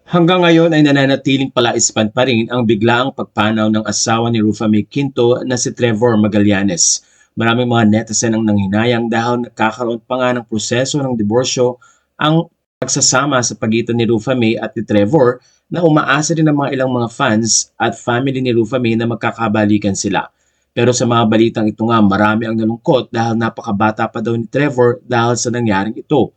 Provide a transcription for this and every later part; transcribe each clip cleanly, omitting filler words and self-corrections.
Hanggang ngayon ay nananatiling palaispan pa rin ang biglaang pagpanaw ng asawa ni Rufa May Quinto na si Trevor Magallanes. Maraming mga netizen ang nanghinayang dahil nagkakaroon pa nga ng proseso ng diborsyo ang pagsasama sa pagitan ni Rufa May at ni Trevor, na umaasa din ng mga ilang mga fans at family ni Rufa May na magkakabalikan sila. Pero sa mga balitang ito nga, marami ang nalungkot dahil napakabata pa daw ni Trevor dahil sa nangyaring ito.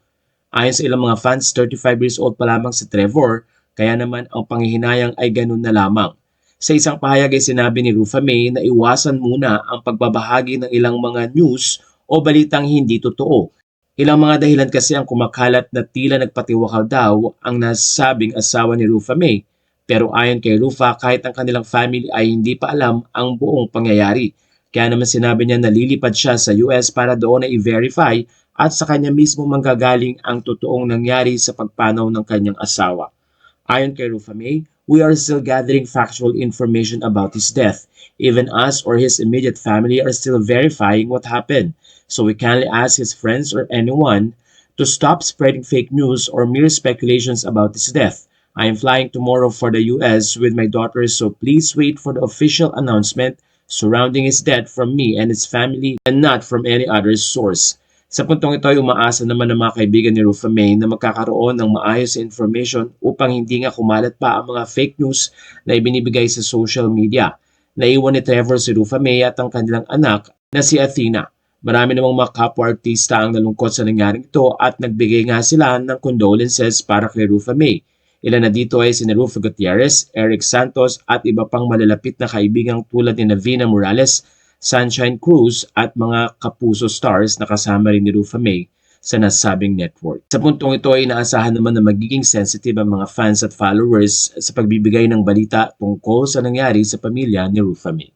Ayon sa ilang mga fans, 35 years old pa lamang si Trevor, kaya naman ang panghihinayang ay ganun na lamang. Sa isang pahayag ay sinabi ni Rufa May na iwasan muna ang pagbabahagi ng ilang mga news o balitang hindi totoo. Ilang mga dahilan kasi ang kumakalat na tila nagpatiwakal daw ang nasabing asawa ni Rufa May. Pero ayon kay Rufa, kahit ang kanilang family ay hindi pa alam ang buong pangyayari. Kaya naman sinabi niya na lilipad siya sa US para doon na i-verify at sa kanya mismo manggagaling ang totoong nangyari sa pagpanaw ng kanyang asawa. Ayon kay Rufa May, we are still gathering factual information about his death. Even us or his immediate family are still verifying what happened. So we kindly ask his friends or anyone to stop spreading fake news or mere speculations about his death. I am flying tomorrow for the US with my daughter, so please wait for the official announcement surrounding his death from me and his family and not from any other source. Sa puntong ito ay umaasa naman ng mga kaibigan ni Rufa May na magkakaroon ng maayos na information upang hindi nga kumalat pa ang mga fake news na ibinibigay sa social media. Naiwan ni Trevor si Rufa May at ang kanilang anak na si Athena. Marami namang mga kapwa-artista ang nalungkot sa nangyaring ito at nagbigay nga sila ng condolences para kay Rufa May. Ilan na dito ay sina Rufo Gutierrez, Eric Santos at iba pang malalapit na kaibigang tulad ni Navina Morales, Sunshine Cruz at mga kapuso stars na kasama rin ni Rufa May sa nasabing network. Sa puntong ito ay inaasahan naman na magiging sensitive ang mga fans at followers sa pagbibigay ng balita tungkol sa nangyari sa pamilya ni Rufa May.